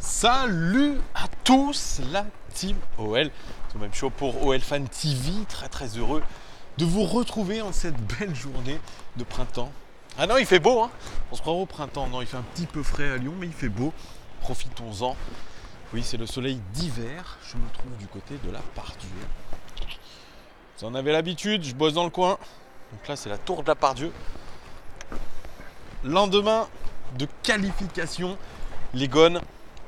Salut à tous la team OL, c'est même chaud pour OL Fan TV, très heureux de vous retrouver en cette belle journée de printemps. Ah non, il fait beau, hein. On se croirait au printemps, non, il fait un petit peu frais à Lyon, mais il fait beau, profitons-en. Oui, c'est le soleil d'hiver, je me trouve du côté de la Part-Dieu. Vous en avez l'habitude, je bosse dans le coin, donc là c'est la tour de la Part-Dieu. Lendemain de qualification, les Gones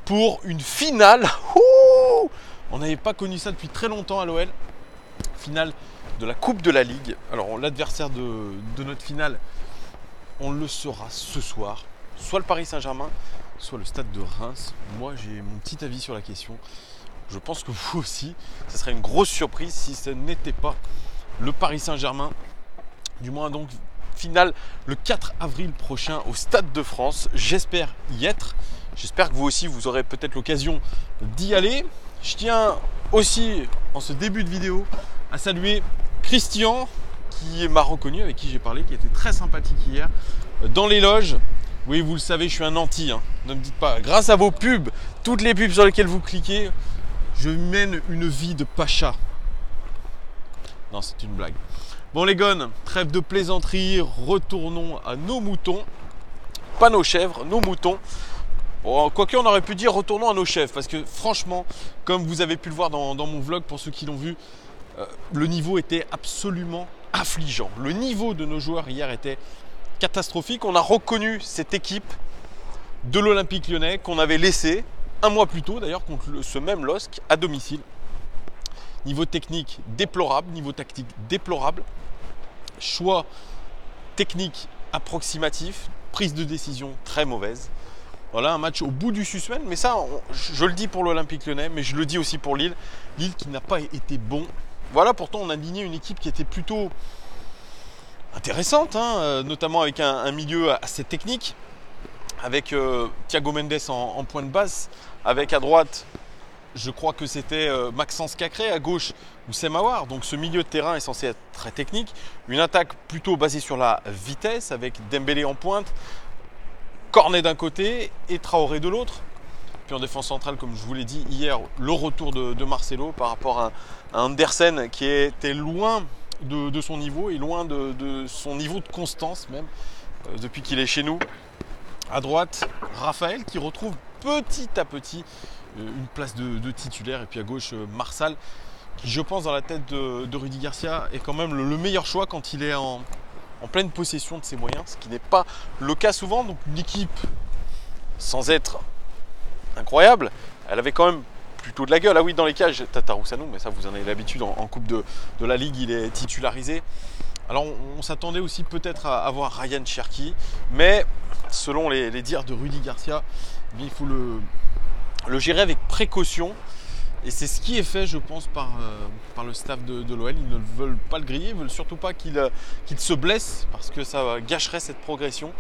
pour une finale. Ouh, on n'avait pas connu ça depuis très longtemps à l'OL. Finale de la Coupe de la Ligue. Alors l'adversaire de notre finale, on le saura ce soir. Soit le Paris Saint-Germain, soit le Stade de Reims. Moi j'ai mon petit avis sur la question. Je pense que vous aussi, ce serait une grosse surprise si ce n'était pas le Paris Saint-Germain. Du moins donc finale le 4 avril prochain au Stade de France. J'espère y être. J'espère que vous aussi, vous aurez peut-être l'occasion d'y aller. Je tiens aussi, en ce début de vidéo, à saluer Christian, qui m'a reconnu, avec qui j'ai parlé, qui était très sympathique hier, dans les loges. Oui, vous le savez, je suis un anti, hein. Ne me dites pas, grâce à vos pubs, toutes les pubs sur lesquelles vous cliquez, je mène une vie de pacha. Non, c'est une blague. Bon les Gones, trêve de plaisanterie, retournons à nos moutons. Pas nos chèvres, nos moutons. Bon, quoique on aurait pu dire retournons à nos chèvres, parce que franchement, comme vous avez pu le voir dans mon vlog, pour ceux qui l'ont vu, le niveau était absolument affligeant. Le niveau de nos joueurs hier était catastrophique. On a reconnu cette équipe de l'Olympique Lyonnais qu'on avait laissée un mois plus tôt, d'ailleurs contre ce même LOSC à domicile. Niveau technique déplorable, niveau tactique déplorable, choix technique approximatif, prise de décision très mauvaise. Voilà, un match au bout du suspense, mais ça, je le dis pour l'Olympique Lyonnais, mais je le dis aussi pour Lille. Lille qui n'a pas été bon. Voilà, pourtant on a aligné une équipe qui était plutôt intéressante, hein, notamment avec un milieu assez technique, avec Thiago Mendes en point de base, avec à droite, je crois que c'était Maxence Cacré, à gauche Oussem Aouar. Donc ce milieu de terrain est censé être très technique. Une attaque plutôt basée sur la vitesse, avec Dembélé en pointe, Cornet d'un côté et Traoré de l'autre. Puis en défense centrale, comme je vous l'ai dit hier, le retour de Marcelo par rapport à Andersen qui était loin de son niveau et loin de son niveau de constance même depuis qu'il est chez nous. À droite, Raphaël qui retrouve petit à petit une place de titulaire. Et puis à gauche, Marsal qui, je pense, dans la tête de Rudy Garcia est quand même le meilleur choix quand il est en pleine possession de ses moyens, ce qui n'est pas le cas souvent. Donc une équipe, sans être incroyable, elle avait quand même plutôt de la gueule. Ah oui, dans les cages, Tatarusanu, mais ça vous en avez l'habitude, en Coupe de la Ligue, il est titularisé. Alors on s'attendait aussi peut-être à avoir Ryan Cherki, mais selon les dires de Rudy Garcia, il faut le gérer avec précaution. Et c'est ce qui est fait, je pense, par le staff de l'OL. Ils ne veulent pas le griller, ils ne veulent surtout pas qu'il se blesse, parce que ça gâcherait cette progression.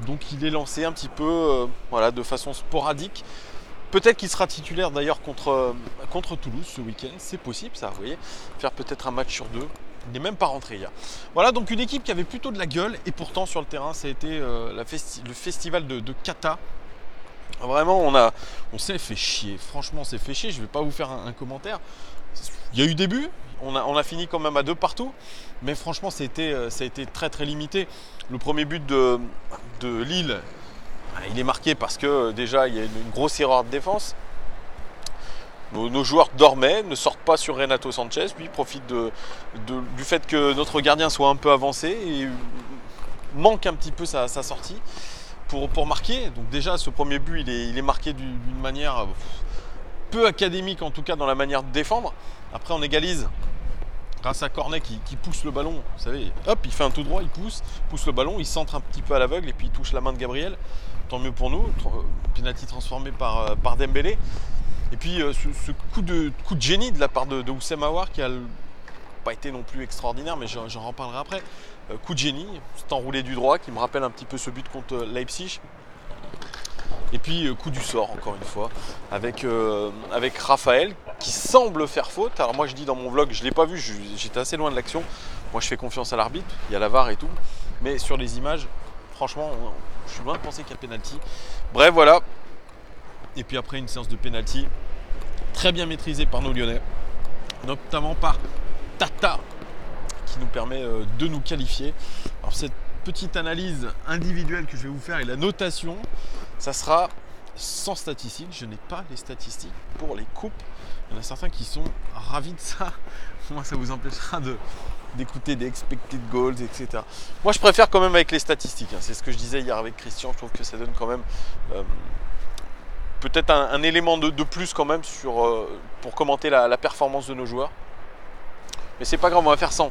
Donc il est lancé un petit peu voilà, de façon sporadique. Peut-être qu'il sera titulaire d'ailleurs contre Toulouse ce week-end, c'est possible ça, vous voyez. Faire peut-être un match sur deux. Il n'est même pas rentré hier. Voilà, donc une équipe qui avait plutôt de la gueule, et pourtant sur le terrain, ça a été le festival de Kata. Vraiment, on s'est fait chier. Franchement, on s'est fait chier. Je ne vais pas vous faire un commentaire. Il y a eu des buts. On a fini quand même à 2 partout. Mais franchement, ça a été très limité. Le premier but de Lille, il est marqué parce que déjà, il y a une grosse erreur de défense. Nos joueurs dormaient, ne sortent pas sur Renato Sanchez. Lui profite du fait que notre gardien soit un peu avancé et manque un petit peu sa sortie. Pour marquer. Donc déjà ce premier but il est marqué d'une manière peu académique, en tout cas dans la manière de défendre. Après on égalise grâce à Cornet qui pousse le ballon, vous savez, hop, il fait un tout droit, il pousse le ballon, il centre un petit peu à l'aveugle et puis il touche la main de Gabriel. Tant mieux pour nous, penalty transformé par Dembélé. Et puis ce coup de génie de la part de Oussem Aouar qui a pas été non plus extraordinaire, mais j'en reparlerai après. Coup de génie, c'est enroulé du droit qui me rappelle un petit peu ce but contre Leipzig. Et puis coup du sort encore une fois avec Raphaël qui semble faire faute. Alors moi je dis dans mon vlog, je ne l'ai pas vu, j'étais assez loin de l'action. Moi je fais confiance à l'arbitre, il y a la VAR et tout. Mais sur les images, franchement, je suis loin de penser qu'il y a penalty. Bref voilà, Et puis après une séance de penalty très bien maîtrisée par nos Lyonnais, notamment par Tata, qui nous permet de nous qualifier. Alors cette petite analyse individuelle que je vais vous faire et la notation, ça sera sans statistiques. Je n'ai pas les statistiques pour les coupes. Il y en a certains qui sont ravis de ça. Moi, ça vous empêchera d'écouter des expected goals, etc. Moi, je préfère quand même avec les statistiques. C'est ce que je disais hier avec Christian. Je trouve que ça donne quand même peut-être un élément de plus quand même pour commenter la performance de nos joueurs. Mais c'est pas grave, on va faire sans.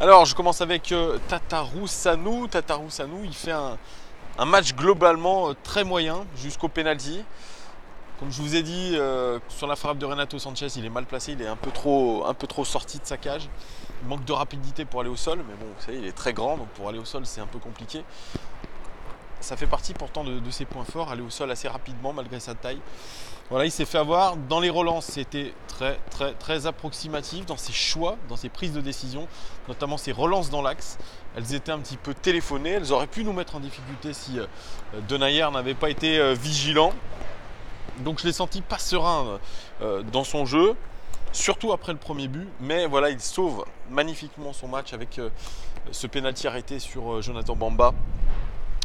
Alors, je commence avec Tatarou Sanou. Tatarou Sanou, il fait un match globalement très moyen jusqu'au penalty. Comme je vous ai dit, sur la frappe de Renato Sanchez, il est mal placé, il est un peu trop sorti de sa cage. Il manque de rapidité pour aller au sol, mais bon, vous savez, il est très grand, donc pour aller au sol, c'est un peu compliqué. Ça fait partie pourtant de ses points forts, aller au sol assez rapidement malgré sa taille. Voilà, il s'est fait avoir. Dans les relances, c'était très approximatif dans ses choix, dans ses prises de décision, notamment ses relances dans l'axe. Elles étaient un petit peu téléphonées, elles auraient pu nous mettre en difficulté si Denayer n'avait pas été vigilant. Donc je l'ai senti pas serein dans son jeu, surtout après le premier but. Mais voilà, il sauve magnifiquement son match avec ce pénalty arrêté sur Jonathan Bamba.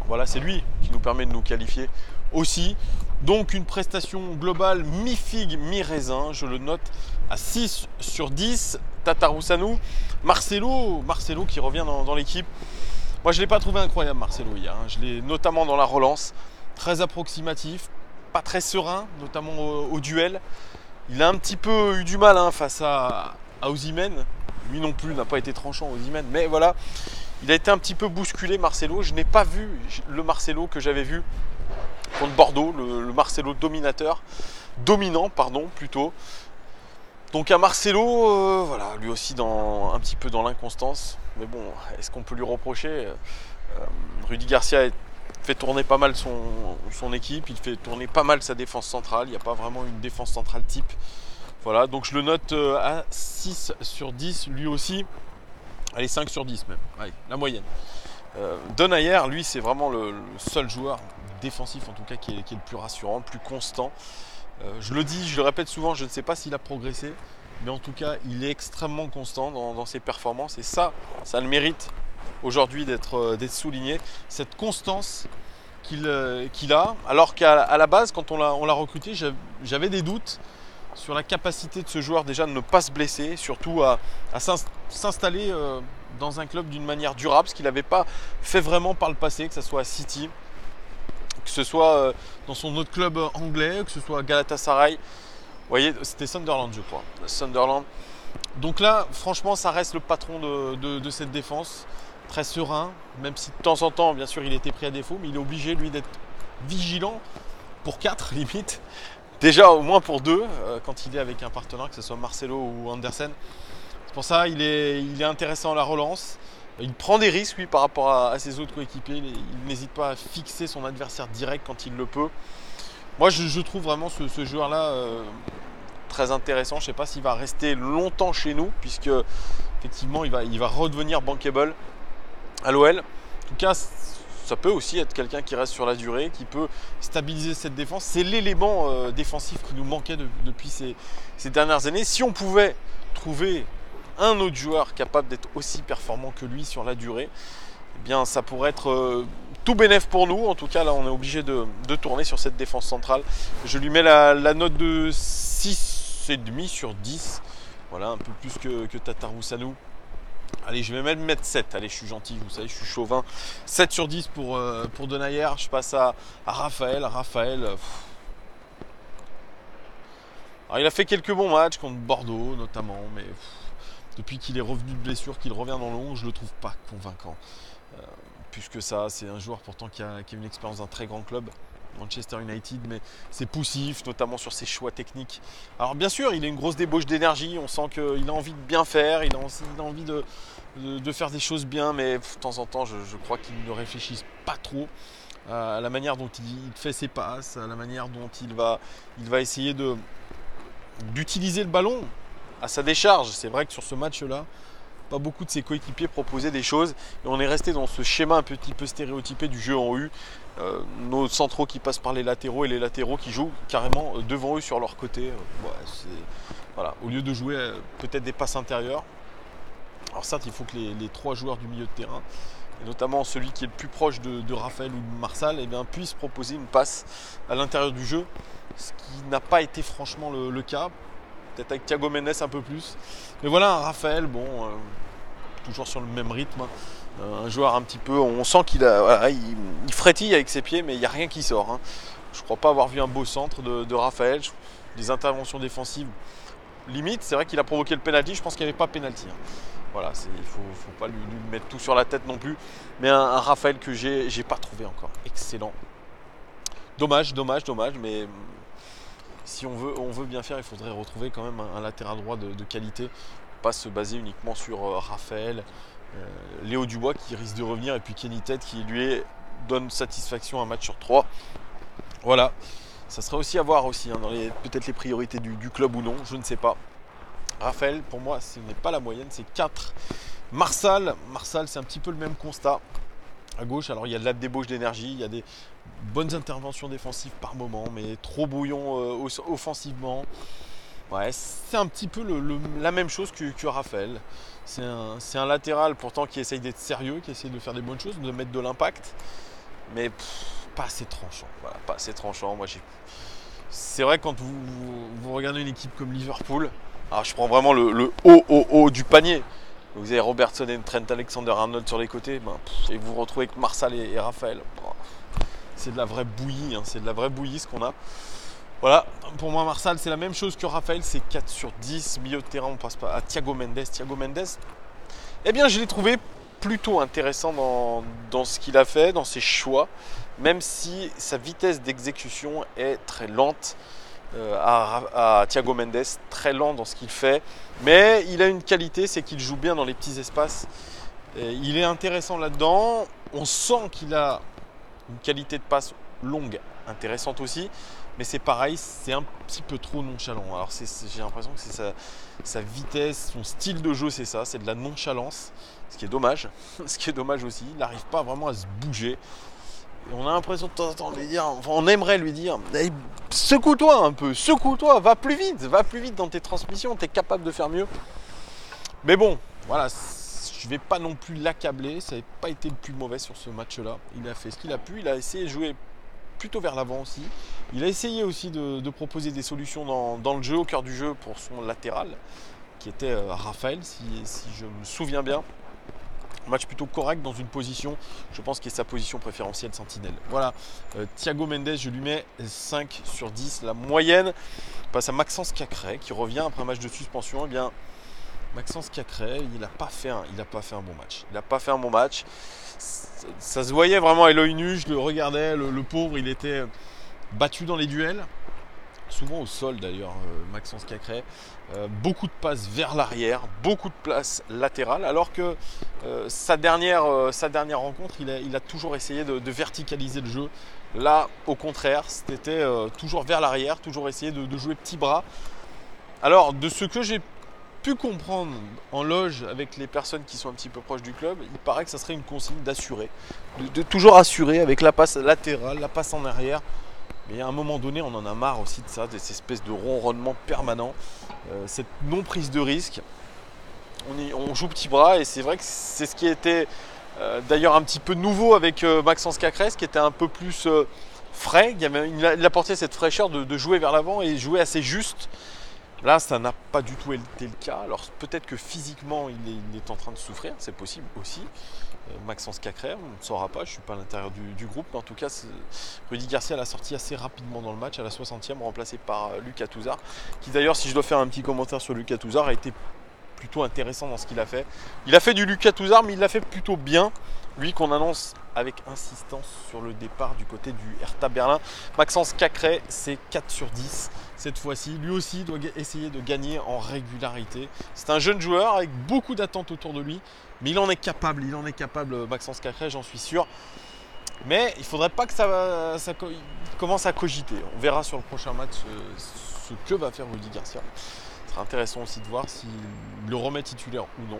Voilà, c'est lui qui nous permet de nous qualifier aussi. Donc une prestation globale mi-figue, mi-raisin. Je le note à 6 sur 10. Tatarou Sanou. Marcelo qui revient dans l'équipe. Moi, je ne l'ai pas trouvé incroyable, Marcelo, hier. Je l'ai notamment dans la relance. Très approximatif, pas très serein, notamment au duel. Il a un petit peu eu du mal face à Osimhen. Lui non plus n'a pas été tranchant, Osimhen. Mais voilà, il a été un petit peu bousculé, Marcelo. Je n'ai pas vu le Marcelo que j'avais vu contre Bordeaux, le Marcelo dominant, plutôt. Donc à Marcelo, voilà, lui aussi un petit peu dans l'inconstance. Mais bon, est-ce qu'on peut lui reprocher Rudy Garcia fait tourner pas mal son équipe, il fait tourner pas mal sa défense centrale. Il n'y a pas vraiment une défense centrale type. Voilà, donc je le note à 6 sur 10, lui aussi. Allez, 5 sur 10 même, allez, la moyenne. Denayer, lui, c'est vraiment le seul joueur défensif, en tout cas, qui est le plus rassurant, le plus constant. Je le dis, je le répète souvent, je ne sais pas s'il a progressé, mais en tout cas, il est extrêmement constant dans ses performances. Et ça le mérite aujourd'hui d'être souligné, cette constance qu'il a. Alors qu'à la base, quand on l'a recruté, j'avais des doutes sur la capacité de ce joueur déjà de ne pas se blesser, surtout à s'installer dans un club d'une manière durable, ce qu'il n'avait pas fait vraiment par le passé, que ce soit à City, que ce soit dans son autre club anglais, que ce soit à Galatasaray. Vous voyez, c'était Sunderland, je crois. Sunderland. Donc là, franchement, ça reste le patron de cette défense, très serein, même si de temps en temps, bien sûr, il était pris à défaut, mais il est obligé, lui, d'être vigilant pour 4 limite. Déjà au moins pour 2 quand il est avec un partenaire, que ce soit Marcelo ou Andersen. C'est pour ça il est intéressant à la relance. Il prend des risques, lui, par rapport à ses autres coéquipiers. Il n'hésite pas à fixer son adversaire direct quand il le peut. Moi, je trouve vraiment ce joueur-là très intéressant. Je ne sais pas s'il va rester longtemps chez nous, puisque effectivement, il va redevenir bankable à l'OL. En tout cas, ça peut aussi être quelqu'un qui reste sur la durée, qui peut stabiliser cette défense. C'est l'élément défensif qui nous manquait depuis ces dernières années. Si on pouvait trouver un autre joueur capable d'être aussi performant que lui sur la durée, eh bien ça pourrait être tout bénef pour nous. En tout cas, là, on est obligé de tourner sur cette défense centrale. Je lui mets la note de 6,5 sur 10. Voilà, un peu plus que Tatarou Sanou. Allez, je vais même mettre 7. Allez, je suis gentil, vous savez, je suis chauvin. 7 sur 10 pour Denayer. Je passe à Raphaël. Alors, il a fait quelques bons matchs contre Bordeaux, notamment, mais depuis qu'il est revenu de blessure, qu'il revient dans le 11, je ne le trouve pas convaincant. Plus que ça, c'est un joueur pourtant qui a une expérience d'un très grand club, Manchester United, mais c'est poussif, notamment sur ses choix techniques. Alors bien sûr, il a une grosse débauche d'énergie, on sent qu'il a envie de bien faire, il a envie de faire des choses bien, mais de temps en temps, je crois qu'il ne réfléchit pas trop à la manière dont il fait ses passes, à la manière dont il va essayer d'utiliser le ballon à sa décharge. C'est vrai que sur ce match-là, pas beaucoup de ses coéquipiers proposaient des choses. Et on est resté dans ce schéma un petit peu stéréotypé du jeu en U. Nos centraux qui passent par les latéraux et les latéraux qui jouent carrément devant eux sur leur côté. Voilà. Au lieu de jouer peut-être des passes intérieures. Alors certes, il faut que les 3 joueurs du milieu de terrain, et notamment celui qui est le plus proche de Raphaël ou de Marsal, eh bien, puisse proposer une passe à l'intérieur du jeu. Ce qui n'a pas été franchement le cas. Peut-être avec Thiago Mendes un peu plus. Mais voilà, un Raphaël, toujours sur le même rythme. Un joueur un petit peu, on sent il frétille avec ses pieds, mais il n'y a rien qui sort. Je ne crois pas avoir vu un beau centre de Raphaël. Des interventions défensives limite. C'est vrai qu'il a provoqué le penalty. Je pense qu'il n'y avait pas penalty. Voilà, il ne faut pas lui mettre tout sur la tête non plus. Mais un Raphaël que j'ai pas trouvé encore. Excellent. Dommage. Mais si on veut bien faire, il faudrait retrouver quand même un latéral droit de qualité. Pas se baser uniquement sur Raphaël. Léo Dubois qui risque de revenir. Et puis Kenny Ted qui lui donne satisfaction un match sur 3. Voilà. Ça serait aussi à voir aussi, dans peut-être les priorités du club ou non. Je ne sais pas. Raphaël, pour moi, ce n'est pas la moyenne, c'est 4. Marsal, c'est un petit peu le même constat. À gauche, alors il y a de la débauche d'énergie, il y a des bonnes interventions défensives par moment, mais trop bouillon offensivement. Ouais, c'est un petit peu la même chose que Raphaël. C'est un latéral pourtant qui essaye d'être sérieux, qui essaye de faire des bonnes choses, de mettre de l'impact, mais pas assez tranchant. Voilà, pas assez tranchant. C'est vrai que quand vous regardez une équipe comme Liverpool, alors je prends vraiment le haut du panier. Vous avez Robertson et Trent Alexander-Arnold sur les côtés, et vous vous retrouvez avec Marsal et Raphaël. C'est de la vraie bouillie, c'est de la vraie bouillie ce qu'on a. Voilà, pour moi Marsal c'est la même chose que Raphaël, c'est 4 sur 10. Milieu de terrain, on passe pas à Thiago Mendes. Eh bien je l'ai trouvé plutôt intéressant dans ce qu'il a fait, dans ses choix, même si sa vitesse d'exécution est très lente. À Thiago Mendes, très lent dans ce qu'il fait, mais il a une qualité, c'est qu'il joue bien dans les petits espaces. Et il est intéressant là-dedans. On sent qu'il a une qualité de passe longue, intéressante aussi, mais c'est pareil, c'est un petit peu trop nonchalant. Alors j'ai l'impression que c'est sa vitesse, son style de jeu, c'est ça, c'est de la nonchalance, ce qui est dommage. Ce qui est dommage aussi, il n'arrive pas vraiment à se bouger. Et on a l'impression de temps en temps de lui dire, on aimerait lui dire, hey, secoue-toi un peu, va plus vite dans tes transmissions, tu es capable de faire mieux. Mais bon, voilà, je ne vais pas non plus l'accabler, ça n'a pas été le plus mauvais sur ce match-là. Il a fait ce qu'il a pu, il a essayé de jouer plutôt vers l'avant aussi. Il a essayé aussi de proposer des solutions dans le jeu, au cœur du jeu pour son latéral, qui était Raphaël, si je me souviens bien. Match plutôt correct dans une position, je pense, qui est sa position préférentielle, sentinelle. Voilà, Thiago Mendes, je lui mets 5 sur 10. La moyenne passe à Maxence Cacré, qui revient après un match de suspension. Eh bien, Maxence Cacré, il n'a pas fait un bon match. Ça se voyait vraiment à l'œil nu, je le regardais, le pauvre, il était battu dans les duels. Souvent au sol d'ailleurs, Maxence Cacré. Beaucoup de passes vers l'arrière, beaucoup de passes latérales, alors que sa dernière rencontre, il a toujours essayé de verticaliser le jeu. Là, au contraire, c'était toujours vers l'arrière, toujours essayer de jouer petit bras. Alors, de ce que j'ai pu comprendre en loge avec les personnes qui sont un petit peu proches du club, il paraît que ça serait une consigne d'assurer, de toujours assurer avec la passe latérale, la passe en arrière. Mais à un moment donné, on en a marre aussi de ça, de ces espèces de ronronnement permanent, cette non-prise de risque. On joue petit bras et c'est vrai que c'est ce qui était d'ailleurs un petit peu nouveau avec Maxence Cacré, qui était un peu plus frais. Il apportait cette fraîcheur de jouer vers l'avant et jouer assez juste. Là, ça n'a pas du tout été le cas. Alors peut-être que physiquement, il est en train de souffrir, c'est possible aussi. Maxence Cacré, on ne saura pas, je ne suis pas à l'intérieur du groupe, mais en tout cas, Rudy Garcia l'a sorti assez rapidement dans le match, à la 60e, remplacé par Lucas Touzard, qui d'ailleurs, si je dois faire un petit commentaire sur Lucas Touzard, a été plutôt intéressant dans ce qu'il a fait. Il a fait du Lucas Touzard, mais il l'a fait plutôt bien. Lui qu'on annonce avec insistance sur le départ du côté du Hertha Berlin. Maxence Cacré, c'est 4 sur 10 cette fois-ci. Lui aussi doit essayer de gagner en régularité. C'est un jeune joueur avec beaucoup d'attentes autour de lui, mais il en est capable, Maxence Cacré, j'en suis sûr. Mais il ne faudrait pas que ça commence à cogiter. On verra sur le prochain match ce que va faire Rudy Garcia. Ce sera intéressant aussi de voir s'il le remet titulaire ou non.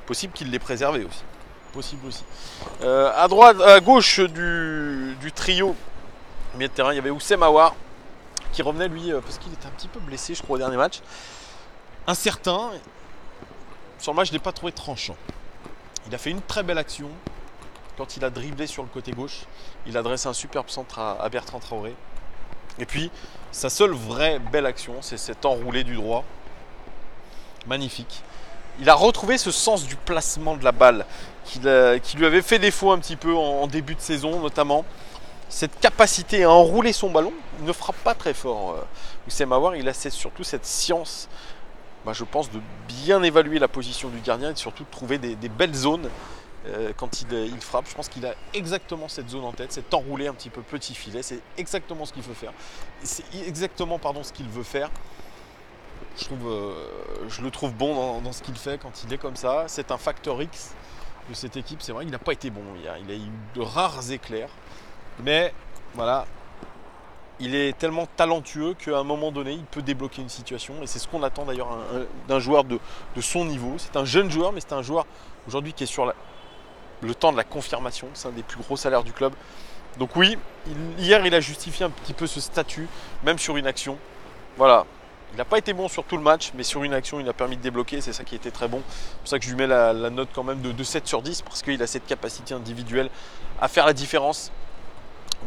Possible qu'il l'ait préservé aussi. Possible aussi. À gauche du trio milieu de terrain, il y avait Houssem Aouar qui revenait lui parce qu'il était un petit peu blessé, je crois, au dernier match. Incertain. Sur le match, je ne l'ai pas trouvé tranchant. Il a fait une très belle action quand il a dribblé sur le côté gauche. Il a dressé un superbe centre à Bertrand Traoré. Et puis, sa seule vraie belle action, c'est cet enroulé du droit. Magnifique. Il a retrouvé ce sens du placement de la balle qui lui avait fait défaut un petit peu en début de saison, notamment. Cette capacité à enrouler son ballon. Il ne frappe pas très fort. Houssem Aouar, il a surtout cette science, je pense, de bien évaluer la position du gardien et surtout de trouver des belles zones quand il frappe. Je pense qu'il a exactement cette zone en tête, cet enroulé un petit peu petit filet. C'est exactement ce qu'il faut faire. C'est exactement ce qu'il veut faire. Je le trouve bon dans ce qu'il fait quand il est comme ça. C'est un facteur X de cette équipe. C'est vrai qu'il n'a pas été bon hier. Il a eu de rares éclairs. Mais voilà, il est tellement talentueux qu'à un moment donné, il peut débloquer une situation. Et c'est ce qu'on attend d'ailleurs d'un joueur de son niveau. C'est un jeune joueur, mais c'est un joueur aujourd'hui qui est sur le temps de la confirmation. C'est un des plus gros salaires du club. Donc oui, hier, il a justifié un petit peu ce statut, même sur une action. Voilà. Il n'a pas été bon sur tout le match, mais sur une action, il a permis de débloquer. C'est ça qui était très bon. C'est pour ça que je lui mets la note quand même de 7 sur 10, parce qu'il a cette capacité individuelle à faire la différence.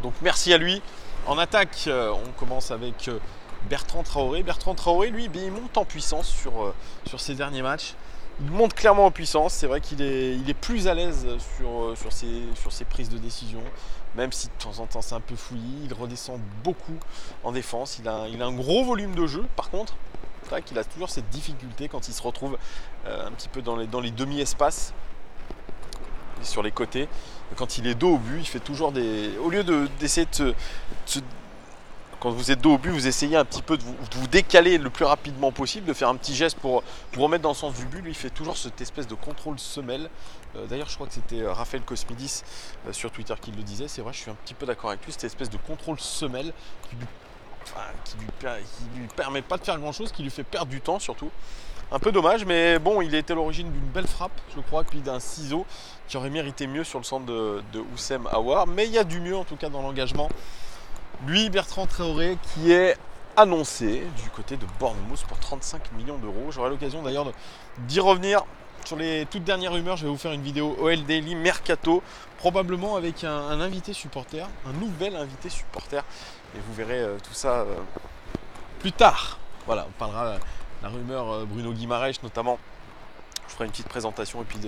Donc merci à lui. En attaque, on commence avec Bertrand Traoré. Bertrand Traoré, lui, il monte en puissance sur ses derniers matchs. Il monte clairement en puissance. C'est vrai qu'il est plus à l'aise sur ses prises de décision. Même si de temps en temps c'est un peu fouillis, il redescend beaucoup en défense. Il a un gros volume de jeu. Par contre, c'est vrai qu'il a toujours cette difficulté quand il se retrouve un petit peu dans les demi-espaces, sur les côtés. Quand il est dos au but, il fait toujours au lieu d'essayer quand vous êtes dos au but, vous essayez un petit peu de vous décaler le plus rapidement possible, de faire un petit geste pour vous remettre dans le sens du but. Lui, il fait toujours cette espèce de contrôle semelle. D'ailleurs, je crois que c'était Raphaël Cosmidis sur Twitter qui le disait. C'est vrai, je suis un petit peu d'accord avec lui. Cette espèce de contrôle semelle qui lui permet pas de faire grand chose, qui lui fait perdre du temps surtout. Un peu dommage, mais bon, il a été à l'origine d'une belle frappe, je crois, puis d'un ciseau qui aurait mérité mieux sur le centre de Houssem Aouar. Mais il y a du mieux, en tout cas, dans l'engagement. Lui, Bertrand Traoré, qui est annoncé du côté de Bournemouth pour 35 millions d'euros. J'aurai l'occasion d'ailleurs d'y revenir sur les toutes dernières rumeurs. Je vais vous faire une vidéo OL Daily Mercato, probablement avec un invité supporter, un nouvel invité supporter. Et vous verrez tout ça plus tard. Voilà, on parlera la rumeur Bruno Guimaraes notamment. Je ferai une petite présentation et puis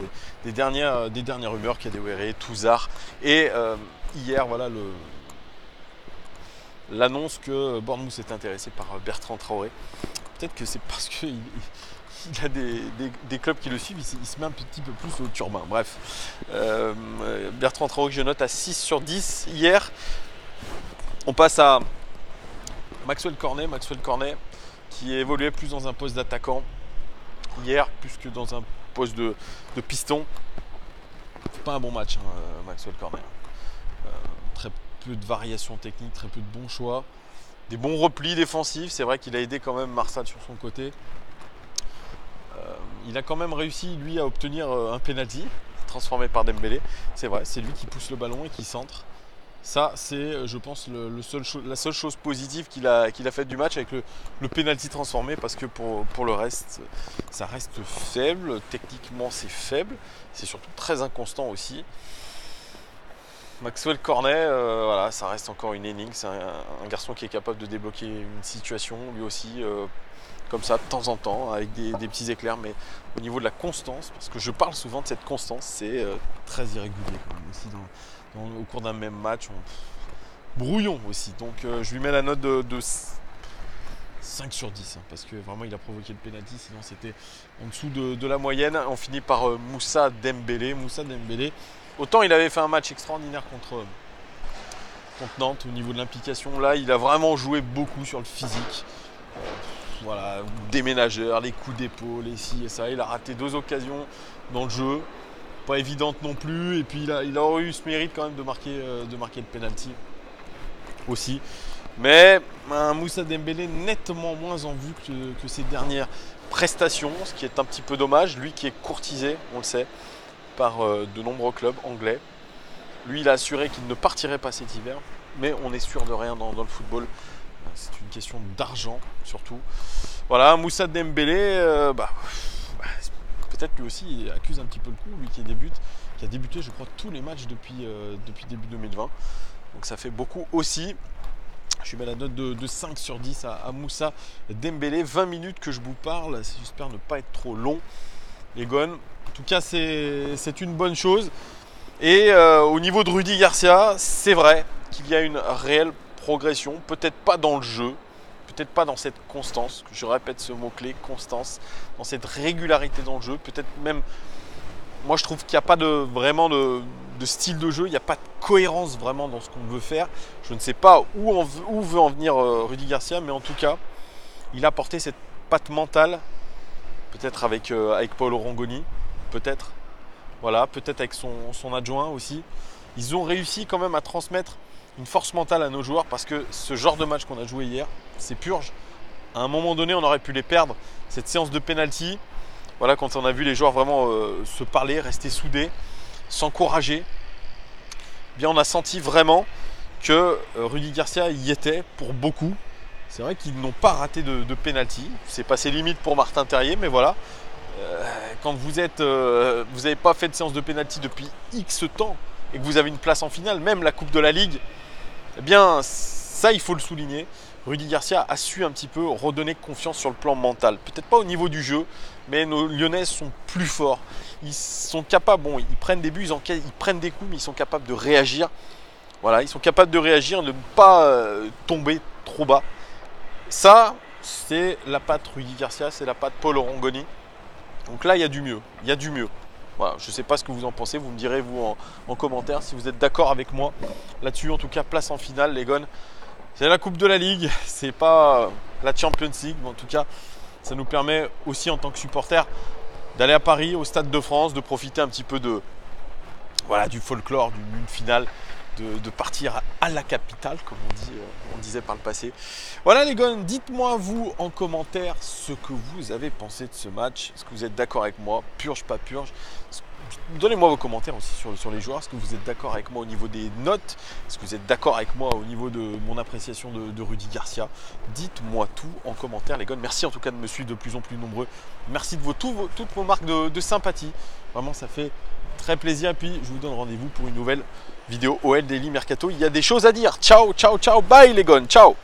des dernières rumeurs, Kadewere, Touzard. Et hier, voilà l'annonce que Bournemouth est intéressé par Bertrand Traoré. Peut-être que c'est parce qu'il a des clubs qui le suivent, il se met un petit peu plus au turbin. Bref, Bertrand Traoré que je note à 6 sur 10 hier. On passe à Maxwell Cornet. Maxwell Cornet qui évoluait plus dans un poste d'attaquant hier, plus que dans un poste de piston. Pas un bon match, Maxwell Cornet. Très peu de variations techniques, très peu de bons choix. Des bons replis défensifs. C'est vrai qu'il a aidé quand même Marsal sur son côté. Il a quand même réussi, lui, à obtenir un penalty transformé par Dembélé. C'est vrai, c'est lui qui pousse le ballon et qui centre. Ça, c'est, je pense, la seule chose positive qu'il a faite du match avec le penalty transformé, parce que pour le reste, ça reste faible. Techniquement, c'est faible. C'est surtout très inconstant aussi. Maxwell Cornet, voilà, ça reste encore une énigme. C'est un garçon qui est capable de débloquer une situation, lui aussi, comme ça, de temps en temps, avec des petits éclairs. Mais au niveau de la constance, parce que je parle souvent de cette constance, c'est très irrégulier quand même aussi au cours d'un même match. Brouillon aussi. Donc je lui mets la note de 5 sur 10, parce que vraiment il a provoqué le penalty, sinon c'était en dessous de la moyenne. On finit par Moussa Dembélé. Autant il avait fait un match extraordinaire contre Nantes au niveau de l'implication. Là, il a vraiment joué beaucoup sur le physique. Voilà, déménageur, les coups d'épaule, et ci et ça. Il a raté 2 occasions dans le jeu. Pas évidente non plus. Et puis il aurait eu ce mérite quand même de marquer le penalty aussi. Mais un Moussa Dembélé nettement moins en vue que ses dernières prestations, ce qui est un petit peu dommage. Lui qui est courtisé, on le sait, par de nombreux clubs anglais. Lui, il a assuré qu'il ne partirait pas cet hiver, mais on est sûr de rien dans le football. C'est une question d'argent surtout. Voilà, Moussa Dembélé, peut-être lui aussi il accuse un petit peu le coup, lui qui a débuté je crois tous les matchs depuis début 2020. Donc ça fait beaucoup aussi. Je lui mets la note de 5 sur 10 à Moussa Dembélé. 20 minutes que je vous parle, j'espère ne pas être trop long. Les Gones, en tout cas c'est une bonne chose. Et au niveau de Rudy Garcia, c'est vrai qu'il y a une réelle progression, peut-être pas dans le jeu, peut-être pas dans cette constance, je répète ce mot-clé, constance, dans cette régularité dans le jeu, peut-être même, moi je trouve qu'il n'y a pas vraiment de style de jeu, il n'y a pas de cohérence vraiment dans ce qu'on veut faire. Je ne sais pas où veut en venir Rudy Garcia, mais en tout cas, il a porté cette patte mentale, peut-être avec Paolo Rongoni, peut-être, voilà, peut-être avec son adjoint aussi. Ils ont réussi quand même à transmettre une force mentale à nos joueurs parce que ce genre de match qu'on a joué hier, c'est purge. À un moment donné, on aurait pu les perdre. Cette séance de penalty, voilà, quand on a vu les joueurs vraiment se parler, rester soudés, s'encourager, eh bien on a senti vraiment que Rudy Garcia y était pour beaucoup. C'est vrai qu'ils n'ont pas raté de penalty. C'est passé limite pour Martin Terrier, mais voilà. Quand vous n'avez pas fait de séance de penalty depuis X temps et que vous avez une place en finale, même la Coupe de la Ligue, eh bien, ça, il faut le souligner. Rudy Garcia a su un petit peu redonner confiance sur le plan mental. Peut-être pas au niveau du jeu, mais nos Lyonnais sont plus forts. Ils sont capables, bon, ils prennent des buts, ils prennent des coups, mais ils sont capables de réagir. Voilà, ils sont capables de réagir, de ne pas tomber trop bas. Ça, c'est la patte Rudy Garcia, c'est la patte Paolo Rongoni. Donc là, il y a du mieux. Il y a du mieux. Voilà, je ne sais pas ce que vous en pensez, vous me direz vous en commentaire si vous êtes d'accord avec moi là-dessus. En tout cas, place en finale, les Gones. C'est la Coupe de la Ligue, c'est pas la Champions League, mais en tout cas, ça nous permet aussi en tant que supporters d'aller à Paris, au Stade de France, de profiter un petit peu du folklore d'une finale, de partir à la capitale, comme on disait par le passé. Voilà les Gones, dites-moi vous en commentaire ce que vous avez pensé de ce match. Est-ce que vous êtes d'accord avec moi, purge, pas purge? Donnez-moi vos commentaires aussi sur les joueurs. Est-ce que vous êtes d'accord avec moi au niveau des notes? Est-ce que vous êtes d'accord avec moi au niveau de mon appréciation de Rudy Garcia? Dites-moi tout en commentaire les Gones. Merci en tout cas de me suivre de plus en plus nombreux. Merci de toutes vos marques de sympathie. Vraiment ça fait très plaisir. Et puis je vous donne rendez-vous pour une nouvelle vidéo OL Daily Mercato. Il y a des choses à dire. Ciao, ciao, ciao. Bye les Gones. Ciao.